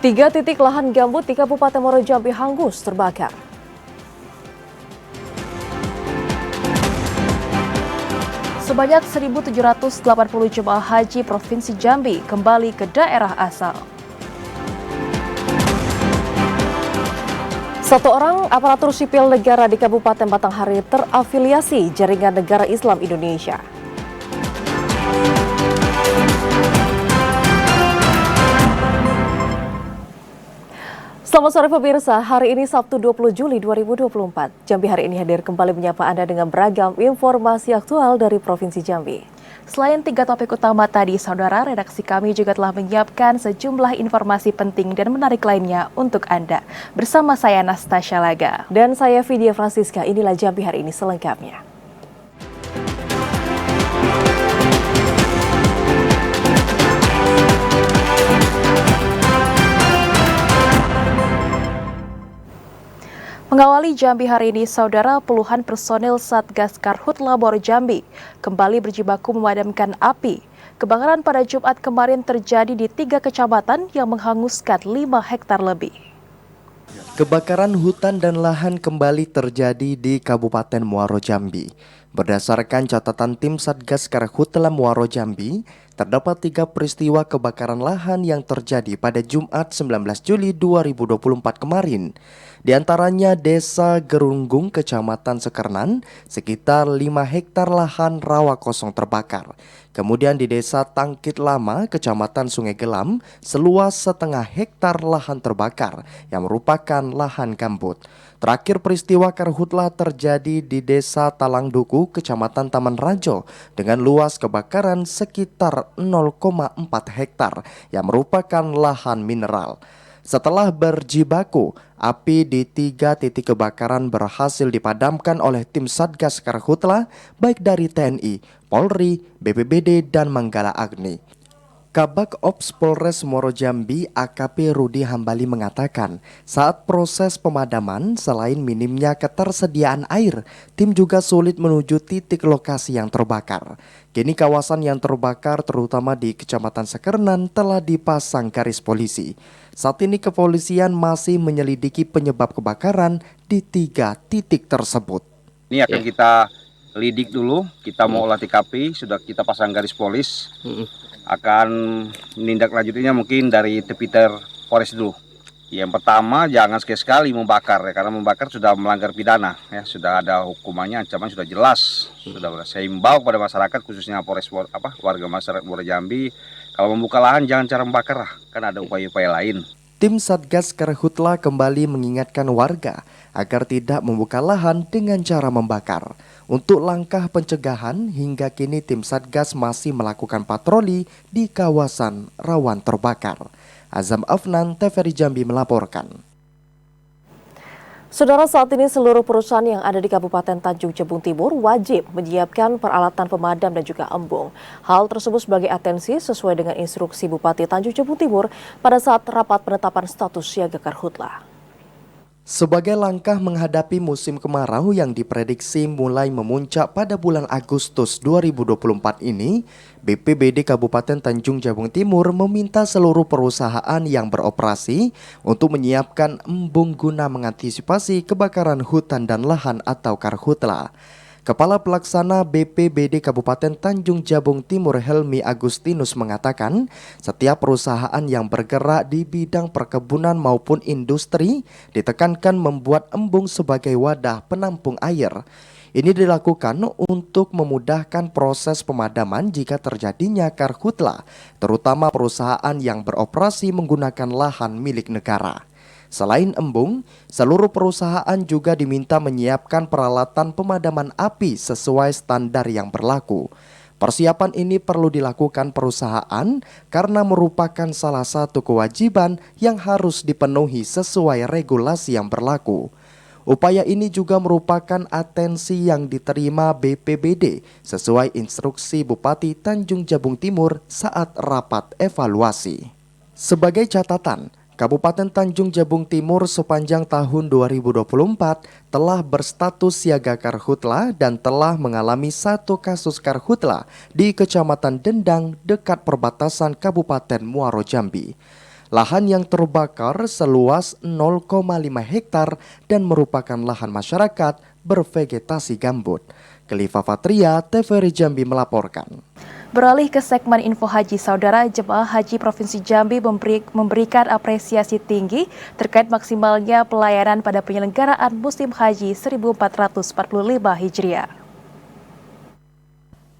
Tiga titik lahan gambut di Kabupaten Muaro Jambi hangus terbakar. Sebanyak 1.780 jemaah haji Provinsi Jambi kembali ke daerah asal. Satu orang aparatur sipil negara di Kabupaten Batanghari terafiliasi Jaringan Negara Islam Indonesia. Selamat sore pemirsa, hari ini Sabtu 20 Juli 2024. Jambi hari ini hadir kembali menyapa Anda dengan beragam informasi aktual dari Provinsi Jambi. Selain tiga topik utama tadi, saudara, redaksi kami juga telah menyiapkan sejumlah informasi penting dan menarik lainnya untuk Anda. Bersama saya Nastasya Laga. Dan saya Vidya Francisca, inilah Jambi hari ini selengkapnya. Mengawali Jambi hari ini, saudara, puluhan personil Satgas Karhutla Muaro Jambi kembali berjibaku memadamkan api. Kebakaran pada Jumat kemarin terjadi di 3 kecamatan yang menghanguskan 5 hektar lebih. Kebakaran hutan dan lahan kembali terjadi di Kabupaten Muaro Jambi. Berdasarkan catatan tim Satgas Karhutla Muaro Jambi, terdapat 3 peristiwa kebakaran lahan yang terjadi pada Jumat 19 Juli 2024 kemarin. Di antaranya Desa Gerunggung, Kecamatan Sekernan, sekitar 5 hektar lahan rawa kosong terbakar. Kemudian di Desa Tangkit Lama, Kecamatan Sungai Gelam, seluas setengah hektar lahan terbakar yang merupakan lahan gambut. Terakhir peristiwa karhutla terjadi di Desa Talangduku, Kecamatan Taman Rajo, dengan luas kebakaran sekitar 0,4 hektar yang merupakan lahan mineral. Setelah berjibaku, api di 3 titik kebakaran berhasil dipadamkan oleh tim Satgas Karhutla, baik dari TNI, Polri, BPBD, dan Manggala Agni. Kabak Ops Polres Muaro Jambi AKP Rudi Hambali mengatakan, saat proses pemadaman, selain minimnya ketersediaan air, tim juga sulit menuju titik lokasi yang terbakar. Kini kawasan yang terbakar terutama di Kecamatan Sekernan telah dipasang garis polisi. Saat ini kepolisian masih menyelidiki penyebab kebakaran di 3 titik tersebut. Ini akan kita lidik dulu, kita mau olah TKP, sudah kita pasang garis polis. Akan menindaklanjutinya mungkin dari Tepiter Polres dulu. Yang pertama, jangan sekali-sekali membakar ya, karena membakar sudah melanggar pidana ya, sudah ada hukumannya, ancaman sudah jelas. Saya himbau kepada masyarakat khususnya warga masyarakat Muaro Jambi, kalau membuka lahan jangan cara membakar lah, kan ada upaya-upaya lain. Tim Satgas Karhutla kembali mengingatkan warga agar tidak membuka lahan dengan cara membakar. Untuk langkah pencegahan, hingga kini tim Satgas masih melakukan patroli di kawasan rawan terbakar. Azam Afnan, TVRI Jambi melaporkan. Saudara, saat ini seluruh perusahaan yang ada di Kabupaten Tanjung Jabung Timur wajib menyiapkan peralatan pemadam dan juga embung. Hal tersebut sebagai atensi sesuai dengan instruksi Bupati Tanjung Jabung Timur pada saat rapat penetapan status siaga karhutla. Sebagai langkah menghadapi musim kemarau yang diprediksi mulai memuncak pada bulan Agustus 2024 ini, BPBD Kabupaten Tanjung Jabung Timur meminta seluruh perusahaan yang beroperasi untuk menyiapkan embung guna mengantisipasi kebakaran hutan dan lahan atau karhutla. Kepala Pelaksana BPBD Kabupaten Tanjung Jabung Timur Helmi Agustinus mengatakan, setiap perusahaan yang bergerak di bidang perkebunan maupun industri ditekankan membuat embung sebagai wadah penampung air. Ini dilakukan untuk memudahkan proses pemadaman jika terjadinya karhutla, terutama perusahaan yang beroperasi menggunakan lahan milik negara. Selain embung, seluruh perusahaan juga diminta menyiapkan peralatan pemadaman api sesuai standar yang berlaku. Persiapan ini perlu dilakukan perusahaan karena merupakan salah satu kewajiban yang harus dipenuhi sesuai regulasi yang berlaku. Upaya ini juga merupakan atensi yang diterima BPBD sesuai instruksi Bupati Tanjung Jabung Timur saat rapat evaluasi. Sebagai catatan, Kabupaten Tanjung Jabung Timur sepanjang tahun 2024 telah berstatus siaga karhutla dan telah mengalami 1 kasus karhutla di Kecamatan Dendang dekat perbatasan Kabupaten Muaro Jambi. Lahan yang terbakar seluas 0,5 hektar dan merupakan lahan masyarakat bervegetasi gambut. Khalifa Fatria, TVRI Jambi melaporkan. Beralih ke segmen info haji, saudara, jemaah haji Provinsi Jambi memberikan apresiasi tinggi terkait maksimalnya pelayanan pada penyelenggaraan musim haji 1445 Hijriah.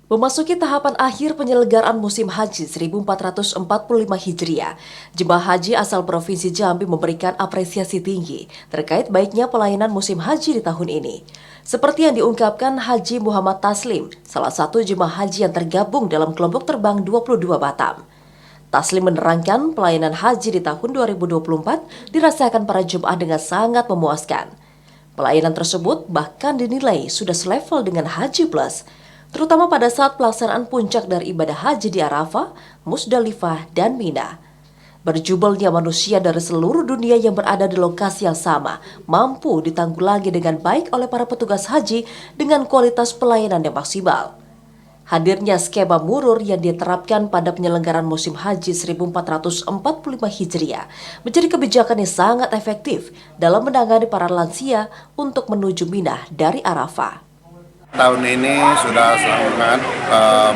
Memasuki tahapan akhir penyelenggaraan musim haji 1445 Hijriah, jemaah haji asal Provinsi Jambi memberikan apresiasi tinggi terkait baiknya pelayanan musim haji di tahun ini. Seperti yang diungkapkan Haji Muhammad Taslim, salah satu jemaah haji yang tergabung dalam kelompok terbang 22 Batam. Taslim menerangkan pelayanan haji di tahun 2024 dirasakan para jemaah dengan sangat memuaskan. Pelayanan tersebut bahkan dinilai sudah selevel dengan Haji Plus, terutama pada saat pelaksanaan puncak dari ibadah haji di Arafah, Musdalifah, dan Mina. Berjubelnya manusia dari seluruh dunia yang berada di lokasi yang sama mampu ditanggulangi dengan baik oleh para petugas haji dengan kualitas pelayanan yang maksimal. Hadirnya skema murur yang diterapkan pada penyelenggaraan musim haji 1445 Hijriah menjadi kebijakan yang sangat efektif dalam menangani para lansia untuk menuju Mina dari Arafah. Tahun ini sudah sangat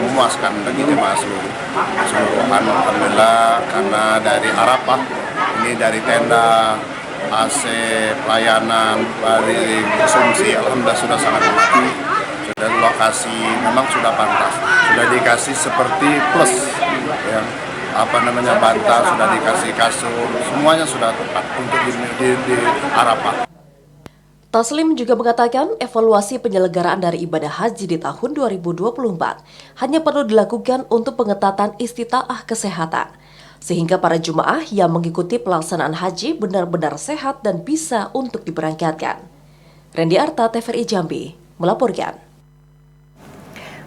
memuaskan bagi jemaah seluruhan, alhamdulillah, karena dari Arafah ini dari tenda, AC, pelayanan, dari konsumsi, alhamdulillah sudah sangat memadai. Sudah lokasi memang sudah pantas, sudah dikasih seperti plus, ya, bantal, sudah dikasih kasur, semuanya sudah tepat untuk di Arafah. Taslim juga mengatakan evaluasi penyelenggaraan dari ibadah haji di tahun 2024 hanya perlu dilakukan untuk pengetatan istitaah kesehatan, sehingga para jemaah yang mengikuti pelaksanaan haji benar-benar sehat dan bisa untuk diberangkatkan. Randy Arta, TVRI Jambi, melaporkan.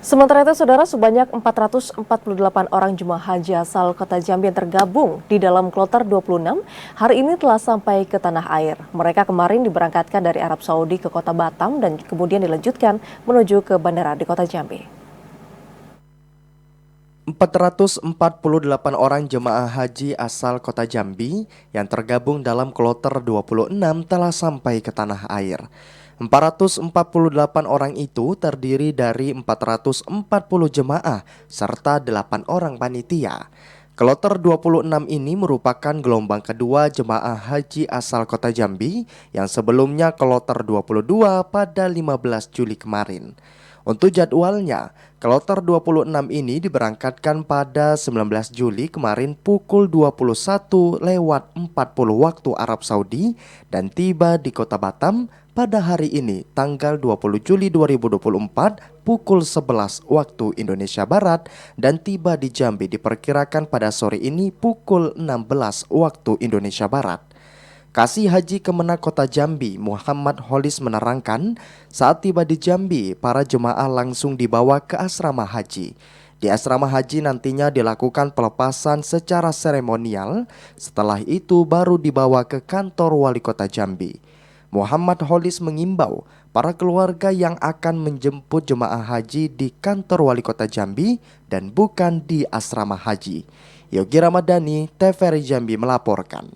Sementara itu, saudara, sebanyak 448 orang jemaah haji asal kota Jambi yang tergabung di dalam kloter 26 hari ini telah sampai ke tanah air. Mereka kemarin diberangkatkan dari Arab Saudi ke kota Batam dan kemudian dilanjutkan menuju ke bandara di kota Jambi. 448 orang jemaah haji asal kota Jambi yang tergabung dalam kloter 26 telah sampai ke tanah air. 448 orang itu terdiri dari 440 jemaah serta 8 orang panitia. Kloter 26 ini merupakan gelombang kedua jemaah haji asal kota Jambi yang sebelumnya kloter 22 pada 15 Juli kemarin. Untuk jadwalnya, kloter 26 ini diberangkatkan pada 19 Juli kemarin pukul 21.40 waktu Arab Saudi dan tiba di kota Batam pada hari ini tanggal 20 Juli 2024 pukul 11 waktu Indonesia Barat dan tiba di Jambi diperkirakan pada sore ini pukul 16 waktu Indonesia Barat. Kasih Haji Kemenak Kota Jambi Muhammad Holis menerangkan saat tiba di Jambi para jemaah langsung dibawa ke asrama haji. Di asrama haji nantinya dilakukan pelepasan secara seremonial, setelah itu baru dibawa ke kantor wali kota Jambi. Muhammad Holis mengimbau para keluarga yang akan menjemput jemaah haji di kantor wali kota Jambi dan bukan di asrama haji. Yogi Ramadhani, TVRI Jambi melaporkan.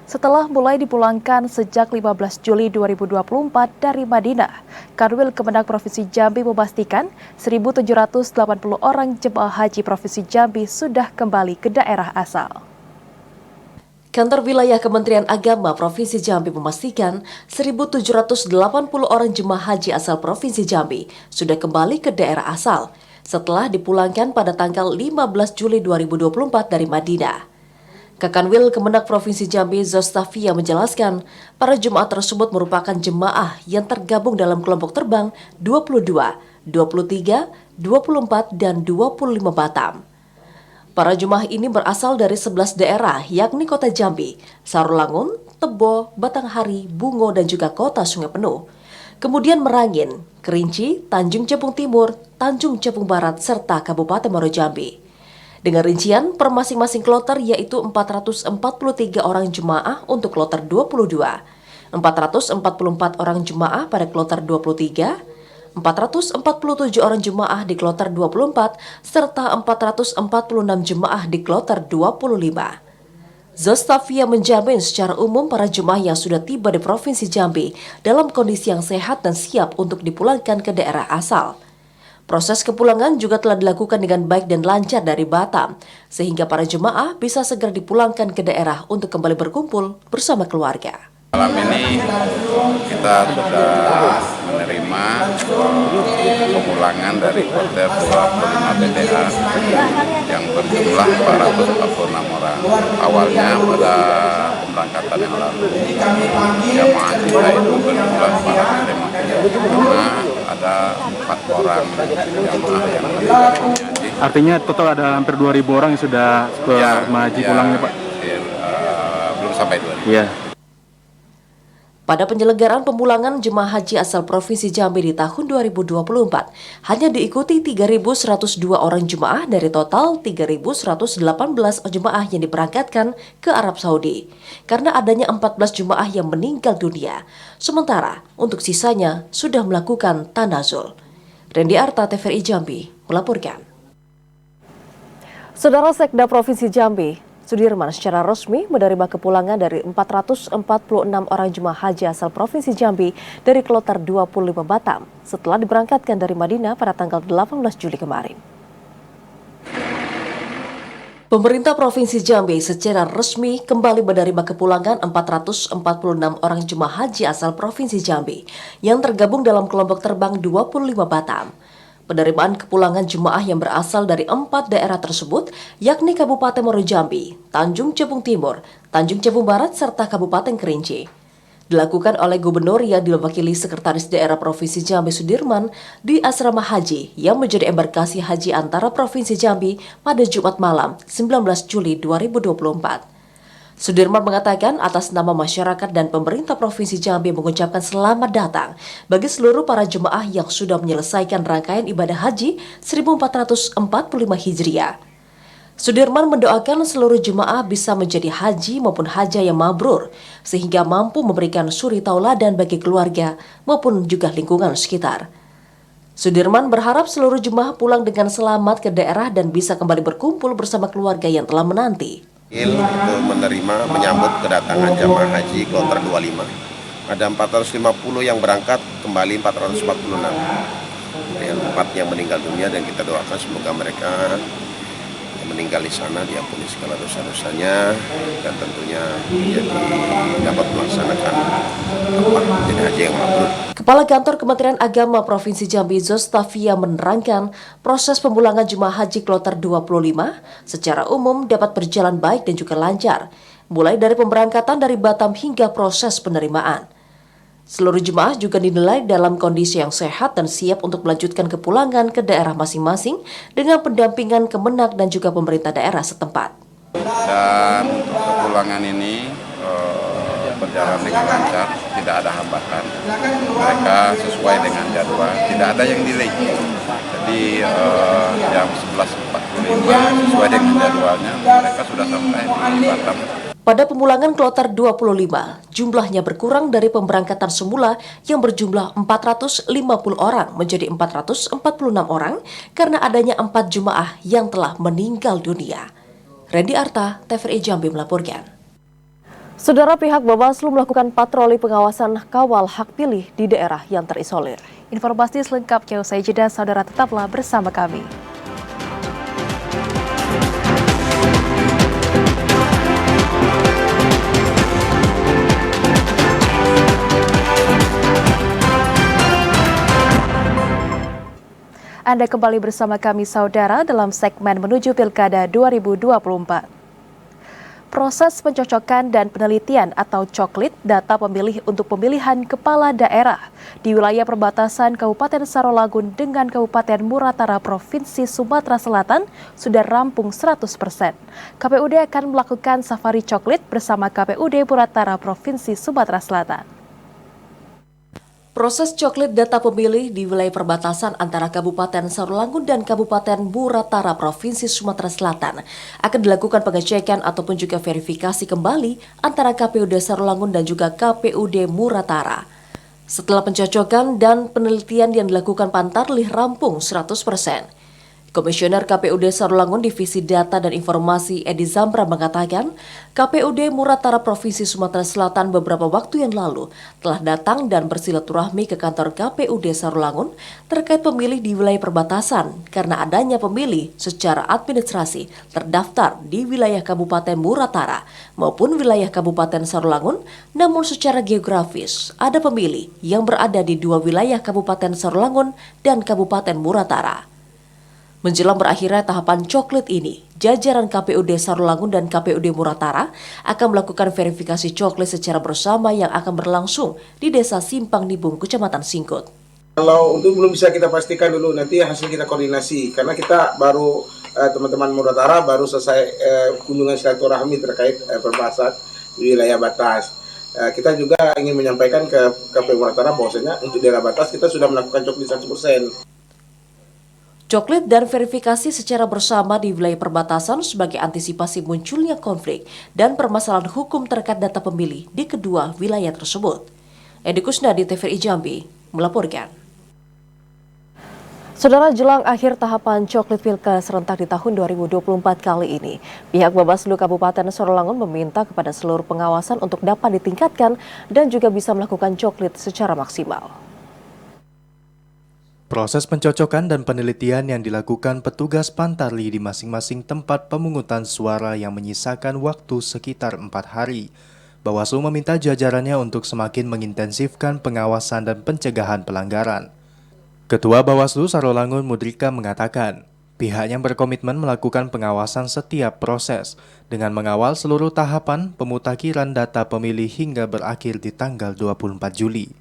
Setelah mulai dipulangkan sejak 15 Juli 2024 dari Madinah, Kanwil Kemenak Provinsi Jambi memastikan 1.780 orang jemaah haji Provinsi Jambi sudah kembali ke daerah asal. Kantor Wilayah Kementerian Agama Provinsi Jambi memastikan 1.780 orang jemaah haji asal Provinsi Jambi sudah kembali ke daerah asal setelah dipulangkan pada tanggal 15 Juli 2024 dari Madinah. Kakanwil Kemenak Provinsi Jambi Zostafia menjelaskan, para jemaah tersebut merupakan jemaah yang tergabung dalam kelompok terbang 22, 23, 24, dan 25 Batam. Para jemaah ini berasal dari 11 daerah, yakni Kota Jambi, Sarolangun, Tebo, Batanghari, Bungo, dan juga Kota Sungai Penuh. Kemudian Merangin, Kerinci, Tanjung Jabung Timur, Tanjung Jabung Barat, serta Kabupaten Muaro Jambi. Dengan rincian per masing-masing kloter yaitu 443 orang jemaah untuk kloter 22, 444 orang jemaah pada kloter 23, 447 orang jemaah di kloter 24, serta 446 jemaah di kloter 25. Zostavia menjamin secara umum para jemaah yang sudah tiba di Provinsi Jambi dalam kondisi yang sehat dan siap untuk dipulangkan ke daerah asal. Proses kepulangan juga telah dilakukan dengan baik dan lancar dari Batam, sehingga para jemaah bisa segera dipulangkan ke daerah untuk kembali berkumpul bersama keluarga. Malam ini kita sudah menerima pemulangan dari kloter 25 BTA yang berjumlah 446 orang. Awalnya pada pemberangkatan yang lalu, jamaah kita itu berjumlah 450 karena ada 4 orang jamaah yang meninggal dunia. Artinya total ada hampir 2.000 orang yang sudah ke haji pulangnya, Pak? Belum sampai 2.000. Iya. Pada penyelenggaraan pemulangan jemaah haji asal Provinsi Jambi di tahun 2024, hanya diikuti 3.102 orang jemaah dari total 3.118 jemaah yang diberangkatkan ke Arab Saudi, karena adanya 14 jemaah yang meninggal dunia. Sementara untuk sisanya sudah melakukan tanazul. Randy Arta, TVRI Jambi, melaporkan. Saudara Sekda Provinsi Jambi Sudirman secara resmi menerima kepulangan dari 446 orang jemaah haji asal Provinsi Jambi dari kloter 25 Batam setelah diberangkatkan dari Madinah pada tanggal 18 Juli kemarin. Pemerintah Provinsi Jambi secara resmi kembali menerima kepulangan 446 orang jemaah haji asal Provinsi Jambi yang tergabung dalam kelompok terbang 25 Batam. Penerimaan kepulangan jemaah yang berasal dari 4 daerah tersebut, yakni Kabupaten Muaro Jambi, Tanjung Jabung Timur, Tanjung Jabung Barat, serta Kabupaten Kerinci. Dilakukan oleh Gubernur yang diwakili Sekretaris Daerah Provinsi Jambi Sudirman di Asrama Haji yang menjadi embarkasi haji antara Provinsi Jambi pada Jumat malam 19 Juli 2024. Sudirman mengatakan atas nama masyarakat dan pemerintah Provinsi Jambi mengucapkan selamat datang bagi seluruh para jemaah yang sudah menyelesaikan rangkaian ibadah haji 1445 Hijriah. Sudirman mendoakan seluruh jemaah bisa menjadi haji maupun haja yang mabrur, sehingga mampu memberikan suri tauladan bagi keluarga maupun juga lingkungan sekitar. Sudirman berharap seluruh jemaah pulang dengan selamat ke daerah dan bisa kembali berkumpul bersama keluarga yang telah menanti. Untuk menyambut kedatangan jamaah haji kloter 25. Ada 450 yang berangkat, kembali 446. Yang 4 yang meninggal dunia, dan kita doakan semoga mereka yang meninggal di sana diampuni segala dosa-dosanya dan tentunya dapat melaksanakan jadi haji yang mabrur. Kepala Kantor Kementerian Agama Provinsi Jambi Zostavia menerangkan proses pemulangan jemaah haji kloter 25 secara umum dapat berjalan baik dan juga lancar, mulai dari pemberangkatan dari Batam hingga proses penerimaan. Seluruh jemaah juga dinilai dalam kondisi yang sehat dan siap untuk melanjutkan kepulangan ke daerah masing-masing dengan pendampingan Kemenak dan juga pemerintah daerah setempat. Dan untuk kepulangan ini berjalan dengan lancar, tidak ada hambatan. Mereka sesuai dengan jadwal, tidak ada yang delay. Jadi jam 11.45 sesuai dengan jadwalnya, mereka sudah sampai di Batam. Pada pemulangan kloter 25, jumlahnya berkurang dari pemberangkatan semula yang berjumlah 450 orang menjadi 446 orang karena adanya 4 jemaah yang telah meninggal dunia. Randy Arta, TVRI Jambi melaporkan. Saudara, pihak Bawaslu melakukan patroli pengawasan kawal hak pilih di daerah yang terisolir. Informasi selengkapnya usai jeda, saudara tetaplah bersama kami. Anda kembali bersama kami saudara dalam segmen menuju Pilkada 2024. Proses pencocokan dan penelitian atau coklit data pemilih untuk pemilihan kepala daerah di wilayah perbatasan Kabupaten Sarolangun dengan Kabupaten Muratara Provinsi Sumatera Selatan sudah rampung 100%. KPUD akan melakukan safari coklit bersama KPUD Muratara Provinsi Sumatera Selatan. Proses coklit data pemilih di wilayah perbatasan antara Kabupaten Sarolangun dan Kabupaten Muratara Provinsi Sumatera Selatan akan dilakukan pengecekan ataupun juga verifikasi kembali antara KPUD Sarolangun dan juga KPUD Muratara. Setelah pencocokan dan penelitian yang dilakukan Pantarlih rampung 100%. Komisioner KPUD Sarolangun Divisi Data dan Informasi Edi Zambra mengatakan, KPUD Muratara Provinsi Sumatera Selatan beberapa waktu yang lalu telah datang dan bersilaturahmi ke kantor KPUD Sarolangun terkait pemilih di wilayah perbatasan karena adanya pemilih secara administrasi terdaftar di wilayah Kabupaten Muratara maupun wilayah Kabupaten Sarolangun, namun secara geografis ada pemilih yang berada di dua wilayah Kabupaten Sarolangun dan Kabupaten Muratara. Menjelang berakhirnya tahapan coklit ini, jajaran KPUD Sarolangun dan KPUD Muratara akan melakukan verifikasi coklit secara bersama yang akan berlangsung di Desa Simpang Nibung, Kecamatan Singkut. Kalau untuk belum bisa kita pastikan dulu, nanti hasil kita koordinasi. Karena kita baru, teman-teman Muratara baru selesai kunjungan silaturahmi terkait perbatasan di wilayah batas. Kita juga ingin menyampaikan ke KPU Muratara bahwasanya untuk daerah batas kita sudah melakukan coklit 100%. Coklit dan verifikasi secara bersama di wilayah perbatasan sebagai antisipasi munculnya konflik dan permasalahan hukum terkait data pemilih di kedua wilayah tersebut. Edi Kusnadi, TVRI Jambi, melaporkan. Saudara, jelang akhir tahapan coklit pilkada serentak di tahun 2024 kali ini, pihak Bawaslu Kabupaten Sarolangun meminta kepada seluruh pengawasan untuk dapat ditingkatkan dan juga bisa melakukan coklit secara maksimal. Proses pencocokan dan penelitian yang dilakukan petugas Pantarlih di masing-masing tempat pemungutan suara yang menyisakan waktu sekitar 4 hari. Bawaslu meminta jajarannya untuk semakin mengintensifkan pengawasan dan pencegahan pelanggaran. Ketua Bawaslu Sarolangun Mudrika mengatakan, pihaknya berkomitmen melakukan pengawasan setiap proses dengan mengawal seluruh tahapan pemutakhiran data pemilih hingga berakhir di tanggal 24 Juli.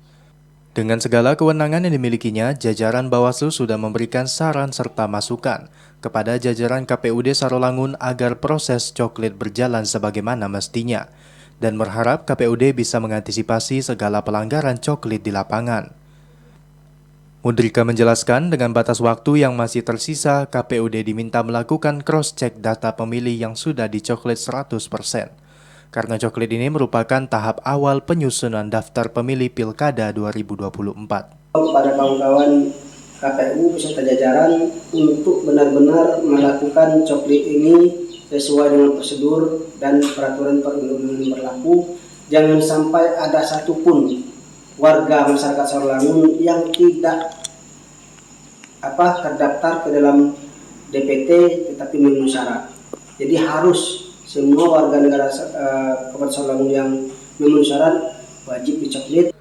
Dengan segala kewenangan yang dimilikinya, jajaran Bawaslu sudah memberikan saran serta masukan kepada jajaran KPUD Sarolangun agar proses coklit berjalan sebagaimana mestinya dan berharap KPUD bisa mengantisipasi segala pelanggaran coklit di lapangan. Mudrika menjelaskan dengan batas waktu yang masih tersisa, KPUD diminta melakukan cross-check data pemilih yang sudah dicoklit 100%. Karena coklit ini merupakan tahap awal penyusunan daftar pemilih Pilkada 2024. Kepada kawan-kawan KPU beserta jajaran untuk benar-benar melakukan coklit ini sesuai dengan prosedur dan peraturan perundang-undangan yang berlaku. Jangan sampai ada satupun warga masyarakat Sarolangun yang tidak terdaftar ke dalam DPT tetapi memenuhi syarat. Jadi harus semua warga negara Kabupaten Sarolangun yang memenuhi syarat wajib dicoklit.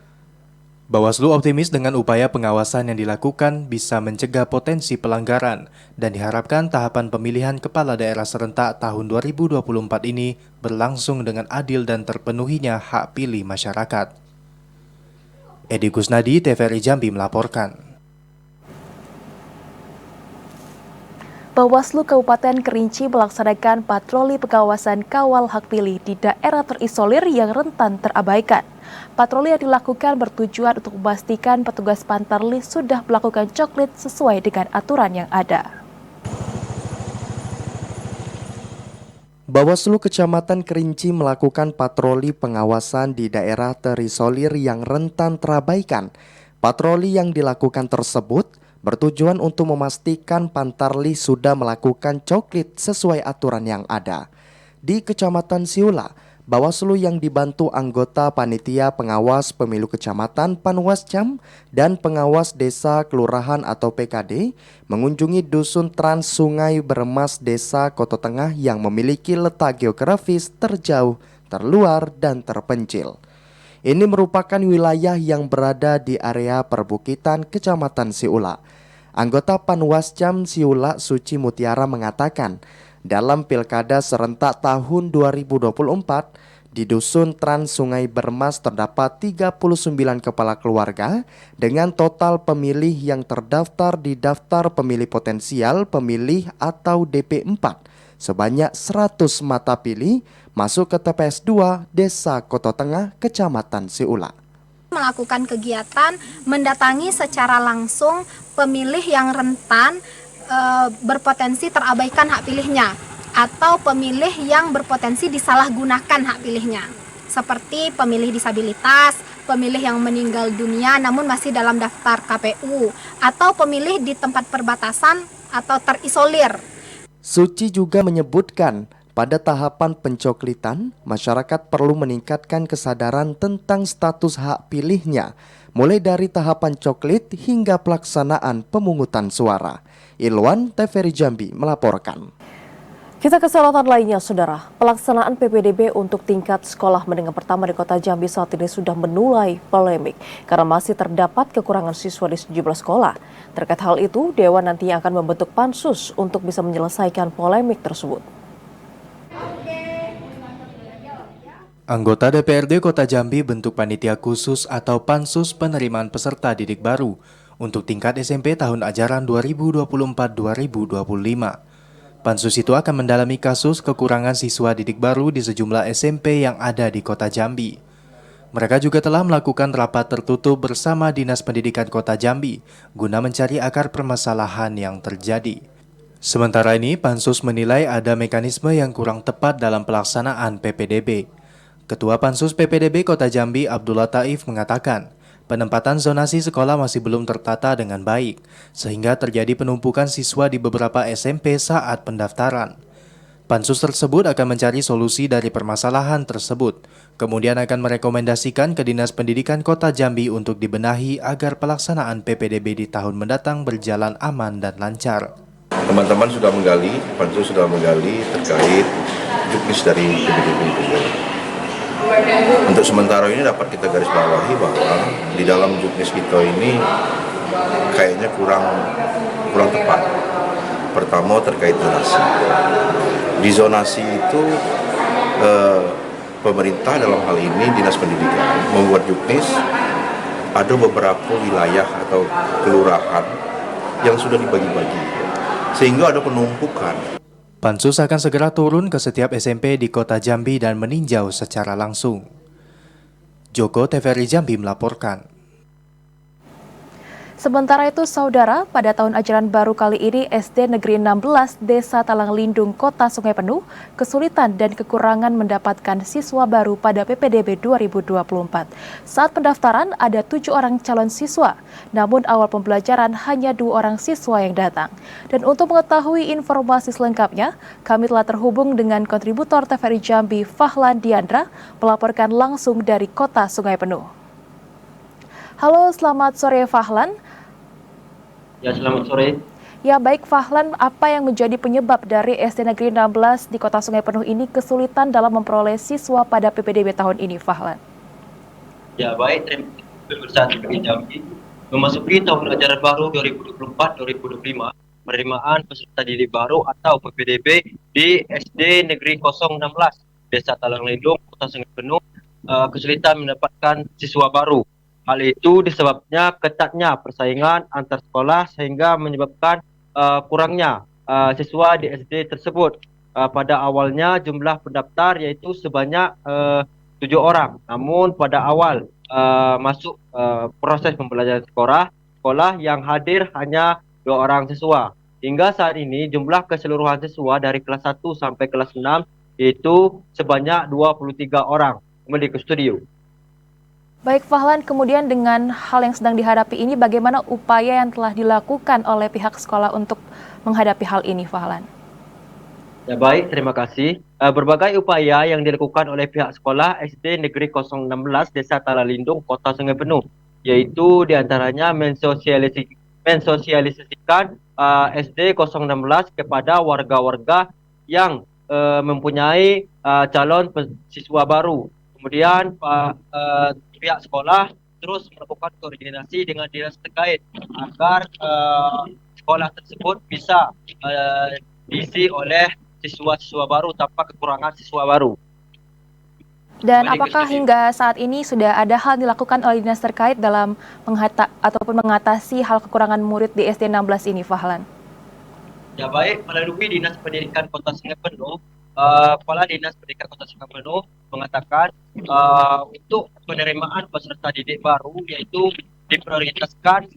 Bawaslu optimis dengan upaya pengawasan yang dilakukan bisa mencegah potensi pelanggaran dan diharapkan tahapan pemilihan kepala daerah serentak tahun 2024 ini berlangsung dengan adil dan terpenuhinya hak pilih masyarakat. Edi Kusnadi, TVRI Jambi melaporkan. Bawaslu Kabupaten Kerinci melaksanakan patroli pengawasan kawal hak pilih di daerah terisolir yang rentan terabaikan. Patroli yang dilakukan bertujuan untuk memastikan petugas Pantarlih sudah melakukan coklit sesuai dengan aturan yang ada. Bawaslu Kecamatan Kerinci melakukan patroli pengawasan di daerah terisolir yang rentan terabaikan. Patroli yang dilakukan tersebut bertujuan untuk memastikan Pantarlih sudah melakukan coklit sesuai aturan yang ada. Di Kecamatan Siula, Bawaslu yang dibantu anggota Panitia Pengawas Pemilu Kecamatan Panwascam dan Pengawas Desa Kelurahan atau PKD mengunjungi Dusun Trans Sungai Beremas Desa Koto Tengah yang memiliki letak geografis terjauh, terluar, dan terpencil. Ini merupakan wilayah yang berada di area perbukitan Kecamatan Siula. Anggota Panwascam Siula Suci Mutiara mengatakan, dalam Pilkada serentak tahun 2024, di Dusun Trans Sungai Beremas terdapat 39 kepala keluarga dengan total pemilih yang terdaftar di Daftar Pemilih Potensial Pemilih atau DP4 sebanyak 100 mata pilih masuk ke TPS 2 Desa Koto Tengah, Kecamatan Siula. Melakukan kegiatan mendatangi secara langsung pemilih yang rentan berpotensi terabaikan hak pilihnya atau pemilih yang berpotensi disalahgunakan hak pilihnya, seperti pemilih disabilitas, pemilih yang meninggal dunia namun masih dalam daftar KPU, atau pemilih di tempat perbatasan atau terisolir. Suci juga menyebutkan pada tahapan pencoklitan, masyarakat perlu meningkatkan kesadaran tentang status hak pilihnya, mulai dari tahapan coklit hingga pelaksanaan pemungutan suara. Ilwan, TVRI Jambi melaporkan. Kita ke sorotan lainnya, Saudara. Pelaksanaan PPDB untuk tingkat sekolah menengah pertama di Kota Jambi saat ini sudah menuai polemik karena masih terdapat kekurangan siswa di sejumlah sekolah. Terkait hal itu, Dewan nantinya akan membentuk pansus untuk bisa menyelesaikan polemik tersebut. Anggota DPRD Kota Jambi bentuk panitia khusus atau pansus penerimaan peserta didik baru untuk tingkat SMP tahun ajaran 2024-2025. Pansus itu akan mendalami kasus kekurangan siswa didik baru di sejumlah SMP yang ada di Kota Jambi. Mereka juga telah melakukan rapat tertutup bersama Dinas Pendidikan Kota Jambi guna mencari akar permasalahan yang terjadi. Sementara ini, Pansus menilai ada mekanisme yang kurang tepat dalam pelaksanaan PPDB. Ketua Pansus PPDB Kota Jambi, Abdullah Taif, mengatakan, penempatan zonasi sekolah masih belum tertata dengan baik, sehingga terjadi penumpukan siswa di beberapa SMP saat pendaftaran. Pansus tersebut akan mencari solusi dari permasalahan tersebut, kemudian akan merekomendasikan ke Dinas Pendidikan Kota Jambi untuk dibenahi agar pelaksanaan PPDB di tahun mendatang berjalan aman dan lancar. Teman-teman sudah menggali, Pansus sudah menggali terkait juknis dari PPDB juga. Untuk sementara ini dapat kita garis bawahi bahwa di dalam juknis kita ini kayaknya kurang tepat. Pertama terkait zonasi. Di zonasi itu pemerintah dalam hal ini Dinas Pendidikan membuat juknis, ada beberapa wilayah atau kelurahan yang sudah dibagi-bagi sehingga ada penumpukan. Pansus akan segera turun ke setiap SMP di Kota Jambi dan meninjau secara langsung. Joko, TVRI Jambi melaporkan. Sementara itu, Saudara, pada tahun ajaran baru kali ini SD Negeri 16 Desa Talang Lindung, Kota Sungai Penuh, kesulitan dan kekurangan mendapatkan siswa baru pada PPDB 2024. Saat pendaftaran ada 7 orang calon siswa, namun awal pembelajaran hanya 2 orang siswa yang datang. Dan untuk mengetahui informasi selengkapnya, kami telah terhubung dengan kontributor TVRI Jambi Fahlan Diandra, melaporkan langsung dari Kota Sungai Penuh. Halo, selamat sore Fahlan. Ya, selamat sore. Ya, baik Fahlan, apa yang menjadi penyebab dari SD Negeri 16 di Kota Sungai Penuh ini kesulitan dalam memperoleh siswa pada PPDB tahun ini, Fahlan? Ya, baik, terima kasih pemirsa TVRI Jambi. Memasuki tahun ajaran baru 2024-2025, penerimaan peserta didik baru atau PPDB di SD Negeri 016 Desa Talang Lindung, Kota Sungai Penuh, kesulitan mendapatkan siswa baru. Hal itu disebabnya ketatnya persaingan antar sekolah sehingga menyebabkan kurangnya siswa di SD tersebut. Pada awalnya jumlah pendaftar yaitu sebanyak 7 orang. Namun pada awal masuk proses pembelajaran sekolah yang hadir hanya 2 orang siswa. Hingga saat ini jumlah keseluruhan siswa dari kelas 1 sampai kelas 6 itu sebanyak 23 orang. Kembali ke studio. Baik Fahlan, kemudian dengan hal yang sedang dihadapi ini, bagaimana upaya yang telah dilakukan oleh pihak sekolah untuk menghadapi hal ini, Fahlan? Ya baik, terima kasih. Berbagai upaya yang dilakukan oleh pihak sekolah SD Negeri 016 Desa Talang Lindung, Kota Sungai Penuh, yaitu diantaranya mensosialisasikan SD 016 kepada warga-warga yang mempunyai calon siswa baru. Kemudian pihak sekolah terus melakukan koordinasi dengan dinas terkait agar sekolah tersebut bisa diisi oleh siswa-siswa baru tanpa kekurangan siswa baru. Dan apakah hingga saat ini sudah ada hal dilakukan oleh dinas terkait dalam mengatasi hal kekurangan murid di SD 16 ini, Fahlan? Ya baik, melalui Dinas Pendidikan Kota Sungai Penuh, Kepala Dinas Pendidikan Kota Sungai Penuh mengatakan untuk penerimaan peserta didik baru yaitu diprioritaskan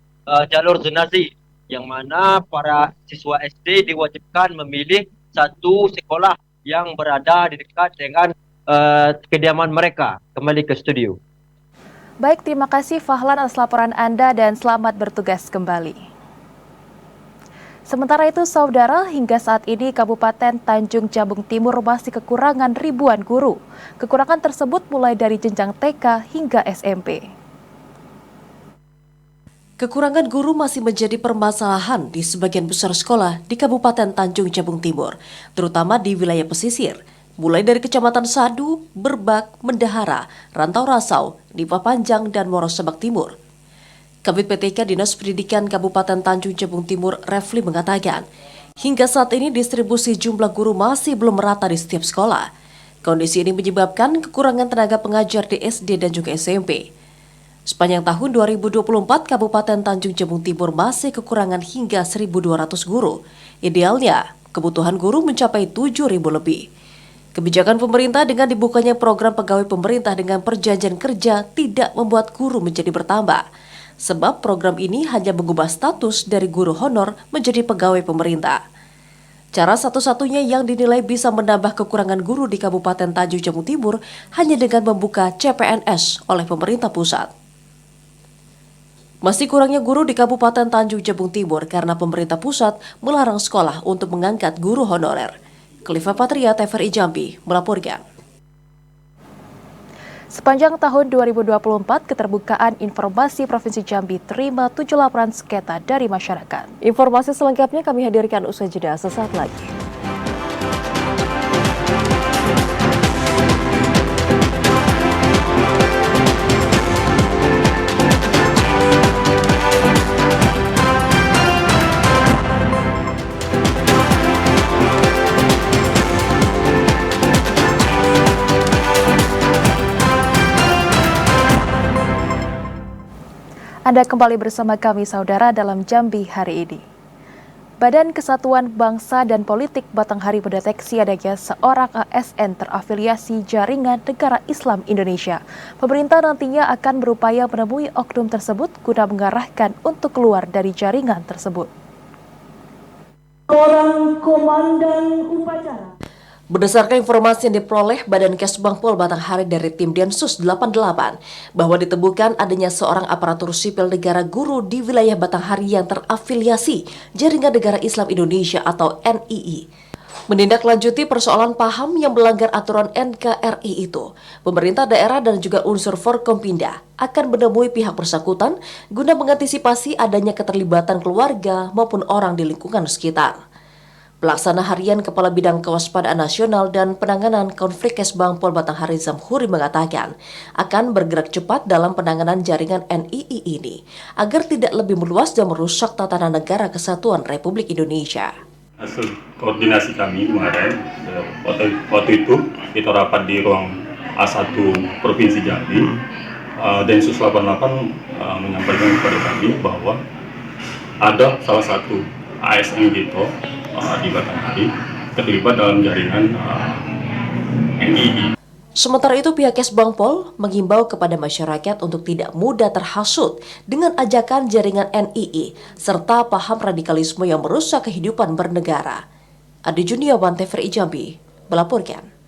jalur zonasi, yang mana para siswa SD diwajibkan memilih satu sekolah yang berada di dekat dengan kediaman mereka. Kembali ke studio. Baik, terima kasih Fahlan atas laporan Anda dan selamat bertugas kembali. Sementara itu, saudara, hingga saat ini Kabupaten Tanjung Jabung Timur masih kekurangan ribuan guru. Kekurangan tersebut mulai dari jenjang TK hingga SMP. Kekurangan guru masih menjadi permasalahan di sebagian besar sekolah di Kabupaten Tanjung Jabung Timur, terutama di wilayah pesisir, mulai dari Kecamatan Sadu, Berbak, Mendahara, Rantau Rasau, Nipa Panjang, dan Morosebak Timur. Kabid PTK Dinas Pendidikan Kabupaten Tanjung Jabung Timur, Refli, mengatakan, hingga saat ini distribusi jumlah guru masih belum merata di setiap sekolah. Kondisi ini menyebabkan kekurangan tenaga pengajar di SD dan juga SMP. Sepanjang tahun 2024, Kabupaten Tanjung Jabung Timur masih kekurangan hingga 1.200 guru. Idealnya, kebutuhan guru mencapai 7.000 lebih. Kebijakan pemerintah dengan dibukanya program pegawai pemerintah dengan perjanjian kerja tidak membuat guru menjadi bertambah. Sebab program ini hanya mengubah status dari guru honor menjadi pegawai pemerintah. Cara satu-satunya yang dinilai bisa menambah kekurangan guru di Kabupaten Tanjung Jabung Timur hanya dengan membuka CPNS oleh pemerintah pusat. Masih kurangnya guru di Kabupaten Tanjung Jabung Timur karena pemerintah pusat melarang sekolah untuk mengangkat guru honorer. Khalifa Patria, TVRI Jambi, melaporkan. Sepanjang tahun 2024, Keterbukaan Informasi Provinsi Jambi terima 7 laporan sengketa dari masyarakat. Informasi selengkapnya kami hadirkan usai jeda sesaat lagi. Anda kembali bersama kami, saudara, dalam Jambi hari ini. Badan Kesatuan Bangsa dan Politik Batanghari mendeteksi adanya seorang ASN terafiliasi Jaringan Negara Islam Indonesia. Pemerintah nantinya akan berupaya menemui oknum tersebut guna mengarahkan untuk keluar dari jaringan tersebut. Orang komandan upacara. Berdasarkan informasi yang diperoleh Badan Kesbangpol Batanghari dari tim Densus 88, bahwa ditemukan adanya seorang aparatur sipil negara guru di wilayah Batanghari yang terafiliasi Jaringan Negara Islam Indonesia atau NII. Menindaklanjuti persoalan paham yang melanggar aturan NKRI itu, pemerintah daerah dan juga unsur Forkompinda akan menemui pihak bersangkutan guna mengantisipasi adanya keterlibatan keluarga maupun orang di lingkungan sekitar. Pelaksana Harian Kepala Bidang Kewaspadaan Nasional dan Penanganan Konflik Kesbangpol Batanghari Zamhuri mengatakan akan bergerak cepat dalam penanganan jaringan NII ini agar tidak lebih meluas dan merusak tatanan negara kesatuan Republik Indonesia. Hasil koordinasi kami kemarin, waktu itu kita rapat di ruang A1 Provinsi Jambi, Densus 88 menyampaikan kepada kami bahwa ada salah satu ASN gitu di Batanghari terlibat dalam jaringan NII. Sementara itu pihak Kesbangpol mengimbau kepada masyarakat untuk tidak mudah terhasut dengan ajakan jaringan NII serta paham radikalisme yang merusak kehidupan bernegara. Adi Juniawan, TVRI Jambi, melaporkan.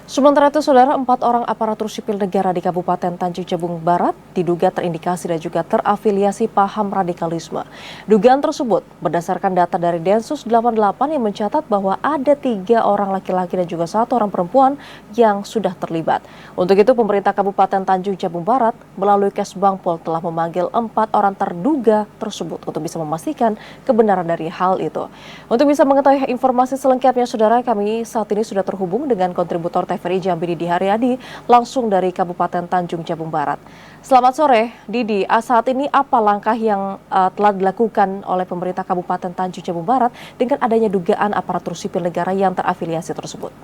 Sementara itu, saudara, 4 orang aparatur sipil negara di Kabupaten Tanjung Jabung Barat diduga terindikasi dan juga terafiliasi paham radikalisme. Dugaan tersebut berdasarkan data dari Densus 88 yang mencatat bahwa ada 3 orang laki-laki dan juga 1 orang perempuan yang sudah terlibat. Untuk itu, pemerintah Kabupaten Tanjung Jabung Barat melalui Kesbangpol telah memanggil 4 orang terduga tersebut untuk bisa memastikan kebenaran dari hal itu. Untuk bisa mengetahui informasi selengkapnya, saudara, kami saat ini sudah terhubung dengan kontributor TVRI Jambi Didi Haryadi langsung dari Kabupaten Tanjung Jabung Barat. Selamat sore, Didi. Saat ini apa langkah yang telah dilakukan oleh pemerintah Kabupaten Tanjung Jabung Barat dengan adanya dugaan aparatur sipil negara yang terafiliasi tersebut?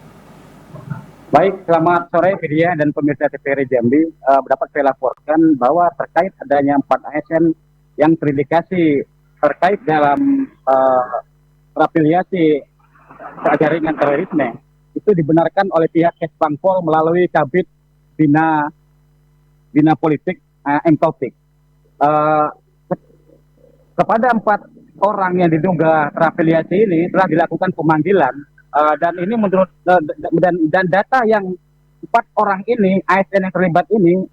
Baik, selamat sore Vidya dan pemirsa TVRI Jambi. Dapat saya laporkan bahwa terkait adanya 4 ASN yang terindikasi terkait dalam terafiliasi jaringan terorisme, itu dibenarkan oleh pihak Kesbangpol melalui Kabid Bina Politik M. Taufik. Kepada 4 orang yang diduga terafiliasi ini telah dilakukan pemanggilan dan ini menurut dan data yang 4 orang ini, ASN yang terlibat ini,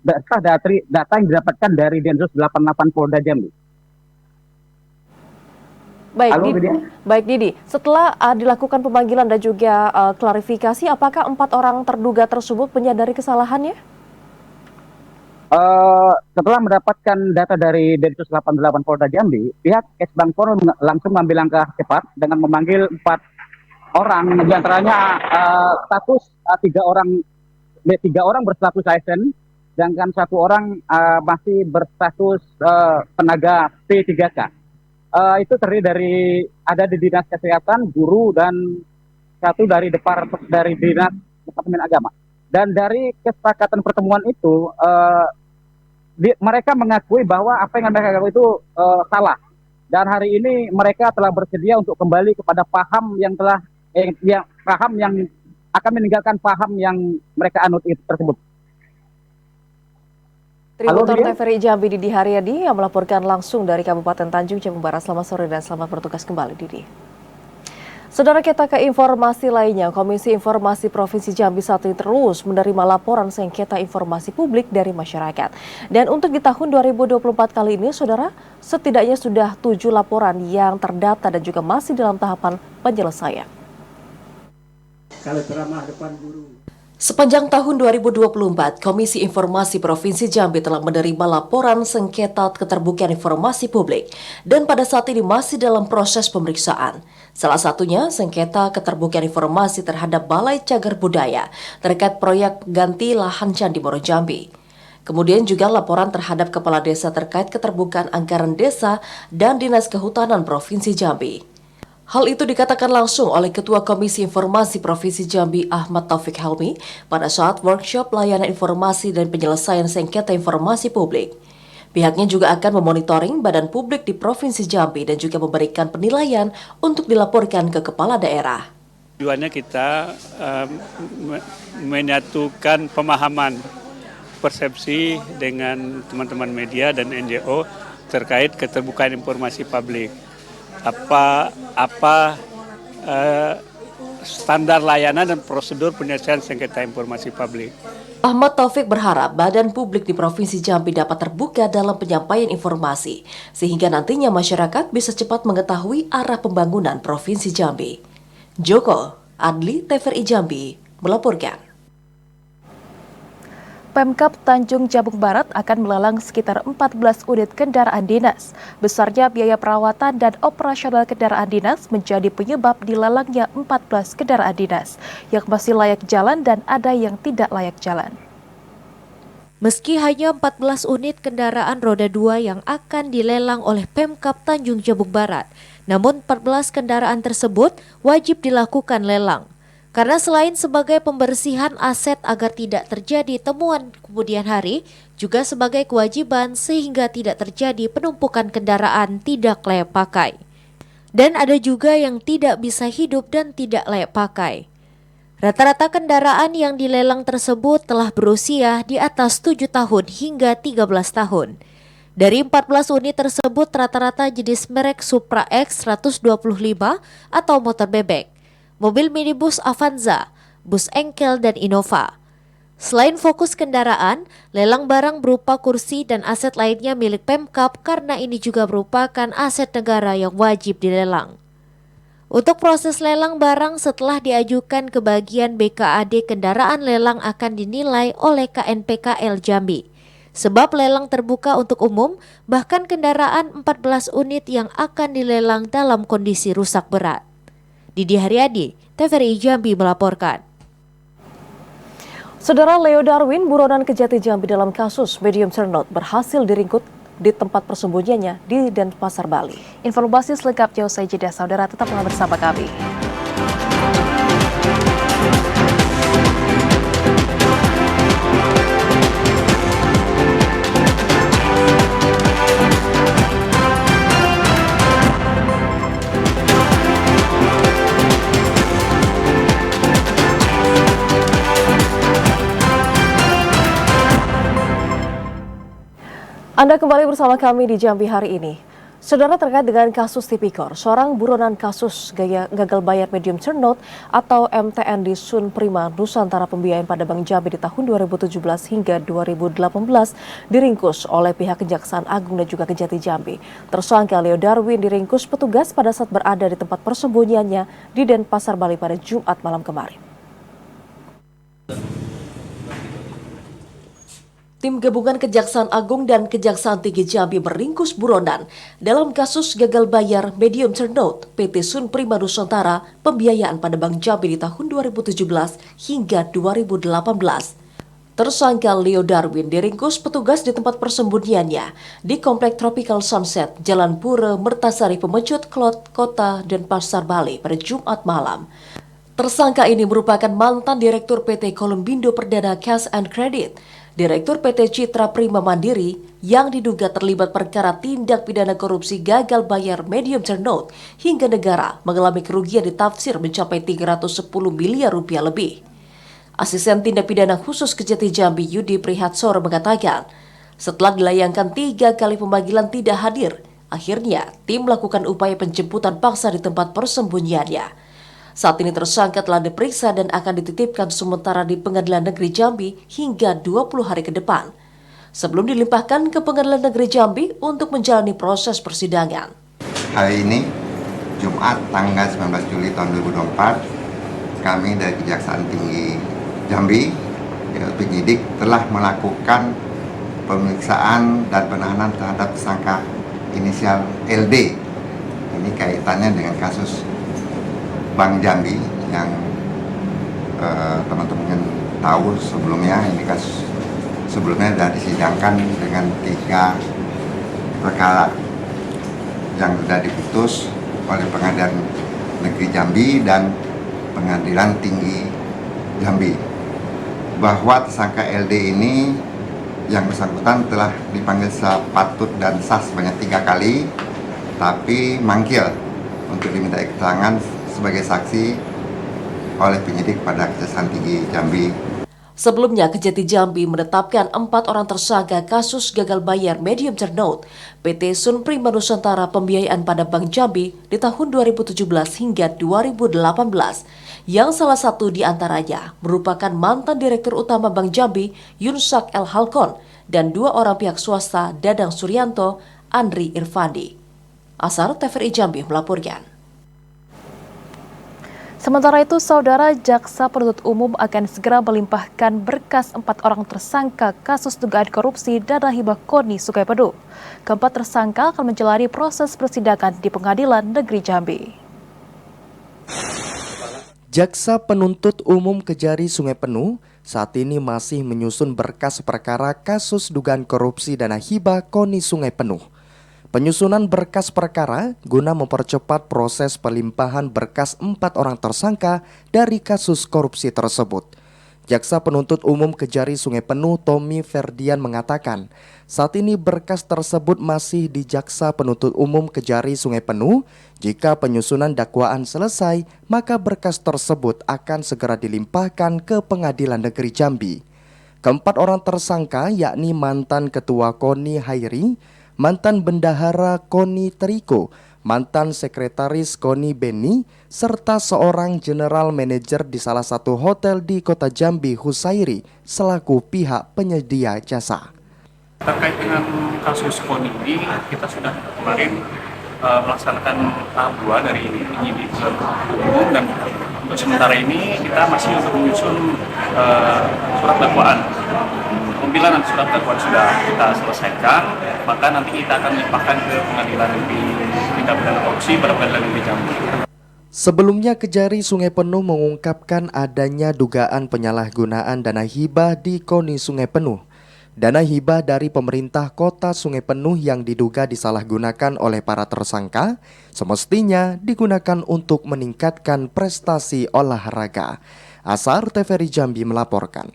data yang didapatkan dari Densus 88 Polda Jambi. Baik Didi, setelah dilakukan pemanggilan dan juga klarifikasi, apakah 4 orang terduga tersebut menyadari kesalahannya? Setelah mendapatkan data dari Densus 88 Polda Jambi, pihak Kesbangpol langsung mengambil langkah cepat dengan memanggil 4 orang, diantaranya status 3 orang berstatus ASN, sedangkan 1 orang masih berstatus tenaga P3K. Itu terdiri dari ada di Dinas Kesehatan, guru, dan 1 dari Dinas Departemen Agama. Dan dari kesepakatan pertemuan itu, mereka mengakui bahwa apa yang mereka lakukan itu salah. Dan hari ini mereka telah bersedia untuk kembali kepada paham yang akan meninggalkan paham yang mereka anut itu tersebut. Tributor TVRI Jambi Didi Haryadi yang melaporkan langsung dari Kabupaten Tanjung Jabung Barat. Selamat sore dan selamat bertugas kembali, Didi. Saudara, kita ke informasi lainnya. Komisi Informasi Provinsi Jambi saat ini terus menerima laporan sengketa informasi publik dari masyarakat. Dan untuk di tahun 2024 kali ini, saudara, setidaknya sudah 7 laporan yang terdata dan juga masih dalam tahapan penyelesaian. Kalau ceramah depan guru. Sepanjang tahun 2024, Komisi Informasi Provinsi Jambi telah menerima laporan sengketa keterbukaan informasi publik dan pada saat ini masih dalam proses pemeriksaan. Salah satunya sengketa keterbukaan informasi terhadap Balai Cagar Budaya terkait proyek ganti lahan Candi Moro Jambi. Kemudian juga laporan terhadap Kepala Desa terkait keterbukaan anggaran desa dan Dinas Kehutanan Provinsi Jambi. Hal itu dikatakan langsung oleh Ketua Komisi Informasi Provinsi Jambi Ahmad Taufik Helmi pada saat workshop layanan informasi dan penyelesaian sengketa informasi publik. Pihaknya juga akan memonitoring badan publik di Provinsi Jambi dan juga memberikan penilaian untuk dilaporkan ke kepala daerah. Tujuannya kita menyatukan pemahaman persepsi dengan teman-teman media dan NGO terkait keterbukaan informasi publik. Apa standar layanan dan prosedur penyelesaian sengketa informasi publik. Ahmad Taufik berharap badan publik di Provinsi Jambi dapat terbuka dalam penyampaian informasi, sehingga nantinya masyarakat bisa cepat mengetahui arah pembangunan Provinsi Jambi. Joko Adli, TVRI Jambi, melaporkan. Pemkab Tanjung Jabung Barat akan melelang sekitar 14 unit kendaraan dinas. Besarnya biaya perawatan dan operasional kendaraan dinas menjadi penyebab dilelangnya 14 kendaraan dinas yang masih layak jalan dan ada yang tidak layak jalan. Meski hanya 14 unit kendaraan roda 2 yang akan dilelang oleh Pemkab Tanjung Jabung Barat, namun 14 kendaraan tersebut wajib dilakukan lelang. Karena selain sebagai pembersihan aset agar tidak terjadi temuan kemudian hari, juga sebagai kewajiban sehingga tidak terjadi penumpukan kendaraan tidak layak pakai. Dan ada juga yang tidak bisa hidup dan tidak layak pakai. Rata-rata kendaraan yang dilelang tersebut telah berusia di atas 7 tahun hingga 13 tahun. Dari 14 unit tersebut rata-rata jenis merek Supra X 125 atau motor bebek, mobil minibus Avanza, bus Engkel, dan Innova. Selain fokus kendaraan, lelang barang berupa kursi dan aset lainnya milik Pemkab karena ini juga merupakan aset negara yang wajib dilelang. Untuk proses lelang barang setelah diajukan ke bagian BKAD, kendaraan lelang akan dinilai oleh KNPKL Jambi. Sebab lelang terbuka untuk umum, bahkan kendaraan 14 unit yang akan dilelang dalam kondisi rusak berat. Didi Haryadi, TVRI Jambi melaporkan. Saudara, Leo Darwin, buronan Kejati Jambi dalam kasus medium Cernot berhasil diringkut di tempat persembunyiannya di Denpasar, Bali. Informasi selengkapnya usai jeda, saudara tetaplah bersama kami. Anda kembali bersama kami di Jambi hari ini. Saudara, terkait dengan kasus Tipikor, seorang buronan kasus gagal bayar medium term note atau MTN di Sun Prima Nusantara Pembiayaan pada Bank Jambi di tahun 2017 hingga 2018 diringkus oleh pihak Kejaksaan Agung dan juga Kejati Jambi. Tersangka Leo Darwin diringkus petugas pada saat berada di tempat persembunyiannya di Denpasar, Bali pada Jumat malam kemarin. Tim gabungan Kejaksaan Agung dan Kejaksaan Tinggi Jambi meringkus buronan dalam kasus gagal bayar medium term note PT Sun Prima Nusantara Pembiayaan pada Bank Jambi di tahun 2017 hingga 2018. Tersangka Leo Darwin diringkus petugas di tempat persembunyiannya di Komplek Tropical Sunset, Jalan Pura, Mertasari, Pemecut, Klot, Kota Denpasar, Bali pada Jumat malam. Tersangka ini merupakan mantan Direktur PT Kolombindo Perdana Cash and Credit, Direktur PT Citra Prima Mandiri yang diduga terlibat perkara tindak pidana korupsi gagal bayar medium term note hingga negara mengalami kerugian ditafsir mencapai 310 miliar rupiah lebih. Asisten Tindak Pidana Khusus Kejati Jambi Yudi Prihatsoro mengatakan, setelah dilayangkan 3 kali pemanggilan tidak hadir, akhirnya tim melakukan upaya penjemputan paksa di tempat persembunyiannya. Saat ini tersangka telah diperiksa dan akan dititipkan sementara di Pengadilan Negeri Jambi hingga 20 hari ke depan, sebelum dilimpahkan ke Pengadilan Negeri Jambi untuk menjalani proses persidangan. Hari ini, Jumat tanggal 19 Juli tahun 2024, kami dari Kejaksaan Tinggi Jambi, penyidik telah melakukan pemeriksaan dan penahanan terhadap tersangka inisial LD. Ini kaitannya dengan kasus Bank Jambi yang teman-teman tahu sebelumnya, ini kasus sebelumnya sudah disidangkan dengan 3 perkara yang sudah diputus oleh Pengadilan Negeri Jambi dan Pengadilan Tinggi Jambi, bahwa tersangka LD ini yang bersangkutan telah dipanggil sepatut dan sah sebanyak 3 kali, tapi mangkil untuk diminta keterangan sebagai saksi oleh penyidik pada Kejaksaan Tinggi Jambi. Sebelumnya, Kejati Jambi menetapkan 4 orang tersangka kasus gagal bayar medium term note PT Sun Prima Nusantara Pembiayaan pada Bank Jambi di tahun 2017 hingga 2018, yang salah satu di antaranya merupakan mantan Direktur Utama Bank Jambi Yunsak El Halkon dan 2 orang pihak swasta Dadang Suryanto, Andri Irfandi. Asar TVRI Jambi melaporkan. Sementara itu, Saudara, Jaksa Penuntut Umum akan segera melimpahkan berkas 4 orang tersangka kasus dugaan korupsi dana hibah KONI Sungai Penuh. Keempat tersangka akan menjalani proses persidangan di Pengadilan Negeri Jambi. Jaksa Penuntut Umum Kejari Sungai Penuh saat ini masih menyusun berkas perkara kasus dugaan korupsi dana hibah KONI Sungai Penuh. Penyusunan berkas perkara guna mempercepat proses pelimpahan berkas 4 orang tersangka dari kasus korupsi tersebut. Jaksa Penuntut Umum Kejari Sungai Penuh Tommy Ferdian mengatakan, saat ini berkas tersebut masih di Jaksa Penuntut Umum Kejari Sungai Penuh. Jika penyusunan dakwaan selesai, maka berkas tersebut akan segera dilimpahkan ke Pengadilan Negeri Jambi. Keempat orang tersangka yakni mantan Ketua KONI Hairi, mantan Bendahara KONI Teriko, mantan Sekretaris KONI Beni, serta seorang General Manager di salah satu hotel di Kota Jambi Husairi selaku pihak penyedia jasa. Terkait dengan kasus KONI ini, kita sudah kemarin melaksanakan tahap 2 dari penyidik umum, dan untuk sementara ini kita masih untuk menyusun surat dakwaan. Pembilangan surat dakwaan sudah kita selesaikan, maka nanti kita akan limpahkan ke Pengadilan Negeri Tindak Pidana Korupsi pada Pengadilan Negeri Jambi. Sebelumnya, Kejari Sungai Penuh mengungkapkan adanya dugaan penyalahgunaan dana hibah di KONI Sungai Penuh. Dana hibah dari pemerintah kota Sungai Penuh yang diduga disalahgunakan oleh para tersangka semestinya digunakan untuk meningkatkan prestasi olahraga. Asar TVRI Jambi melaporkan.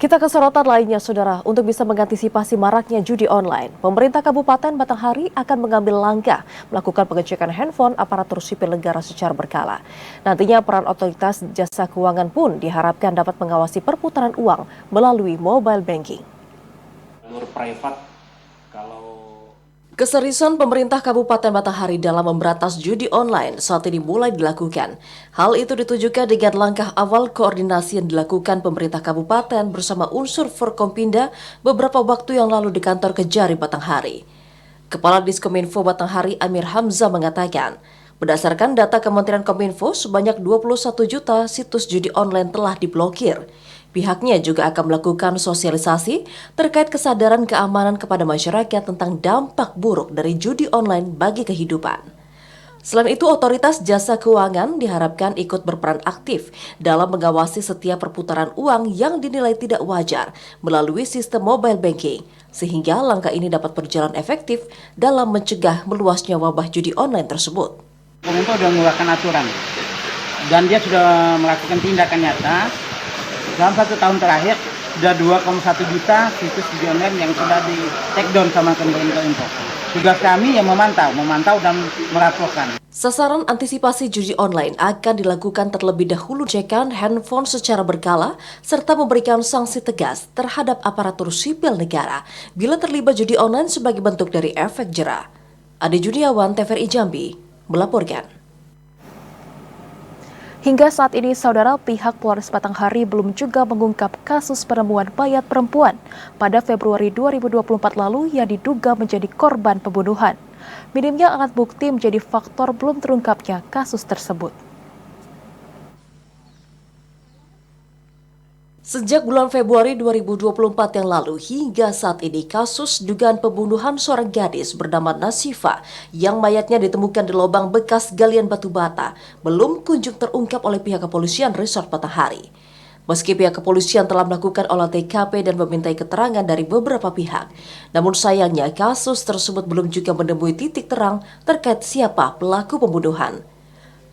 Kita ke sorotan lainnya, Saudara. Untuk bisa mengantisipasi maraknya judi online, pemerintah Kabupaten Batanghari akan mengambil langkah melakukan pengecekan handphone aparatur sipil negara secara berkala. Nantinya peran otoritas jasa keuangan pun diharapkan dapat mengawasi perputaran uang melalui mobile banking. Jalur privat, kalau Keseriusan pemerintah Kabupaten Batanghari dalam memberantas judi online saat ini mulai dilakukan. Hal itu ditujukan dengan langkah awal koordinasi yang dilakukan pemerintah kabupaten bersama unsur Forkompinda beberapa waktu yang lalu di kantor Kejari Batanghari. Kepala Diskominfo Batanghari Amir Hamzah mengatakan, berdasarkan data Kementerian Kominfo, sebanyak 21 juta situs judi online telah diblokir. Pihaknya juga akan melakukan sosialisasi terkait kesadaran keamanan kepada masyarakat tentang dampak buruk dari judi online bagi kehidupan. Selain itu, otoritas jasa keuangan diharapkan ikut berperan aktif dalam mengawasi setiap perputaran uang yang dinilai tidak wajar melalui sistem mobile banking, sehingga langkah ini dapat berjalan efektif dalam mencegah meluasnya wabah judi online tersebut. Kominfo sudah mengeluarkan aturan dan dia sudah melakukan tindakan nyata. Dalam 1 tahun terakhir, sudah 2,1 juta situs judi online yang sudah di take down sama Kominfo. Tugas kami yang memantau dan melaporkan. Sasaran antisipasi judi online akan dilakukan terlebih dahulu cekan handphone secara berkala serta memberikan sanksi tegas terhadap aparatur sipil negara bila terlibat judi online sebagai bentuk dari efek jera. Ade Juniawan, TVRI Jambi, melaporkan. Hingga saat ini, saudara, pihak Polres Batanghari belum juga mengungkap kasus penemuan mayat perempuan pada Februari 2024 lalu yang diduga menjadi korban pembunuhan. Minimnya alat bukti menjadi faktor belum terungkapnya kasus tersebut. Sejak bulan Februari 2024 yang lalu hingga saat ini, kasus dugaan pembunuhan seorang gadis bernama Nasifa yang mayatnya ditemukan di lubang bekas galian batu bata belum kunjung terungkap oleh pihak kepolisian Resort Batanghari. Meski pihak kepolisian telah melakukan olah TKP dan memintai keterangan dari beberapa pihak, namun sayangnya kasus tersebut belum juga menemui titik terang terkait siapa pelaku pembunuhan.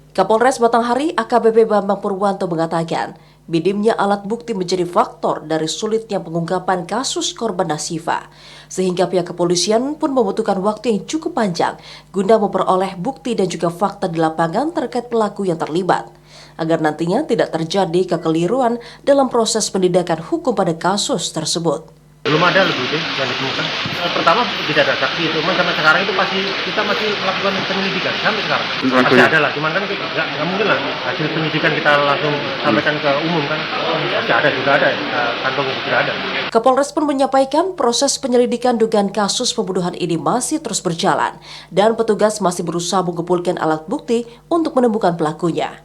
Kapolres Batanghari AKBP Bambang Purwanto mengatakan, minimnya alat bukti menjadi faktor dari sulitnya pengungkapan kasus korban Nasifa, sehingga pihak kepolisian pun membutuhkan waktu yang cukup panjang guna memperoleh bukti dan juga fakta di lapangan terkait pelaku yang terlibat, agar nantinya tidak terjadi kekeliruan dalam proses penindakan hukum pada kasus tersebut. Belum ada lebih deh yang ditemukan. Pertama tidak ada saksi, cuman sampai sekarang itu kita masih melakukan penyelidikan sampai sekarang. Masih ada lah, cuman kan nggak mungkin lah hasil penyidikan kita langsung sampaikan ke umum kan. Masih ada juga ada, kantong juga ada. Kapolres pun menyampaikan proses penyelidikan dugaan kasus pembunuhan ini masih terus berjalan dan petugas masih berusaha mengumpulkan alat bukti untuk menemukan pelakunya.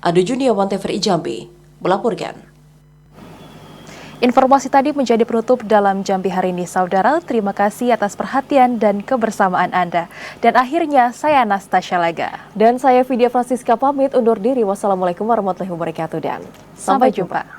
Ade Juniawan, TVRI Jambi, melaporkan. Informasi tadi menjadi penutup dalam Jambi hari ini, saudara. Terima kasih atas perhatian dan kebersamaan Anda. Dan akhirnya, saya Anastasia Laga. Dan saya Vidya Francisca pamit undur diri. Wassalamualaikum warahmatullahi wabarakatuh dan sampai jumpa.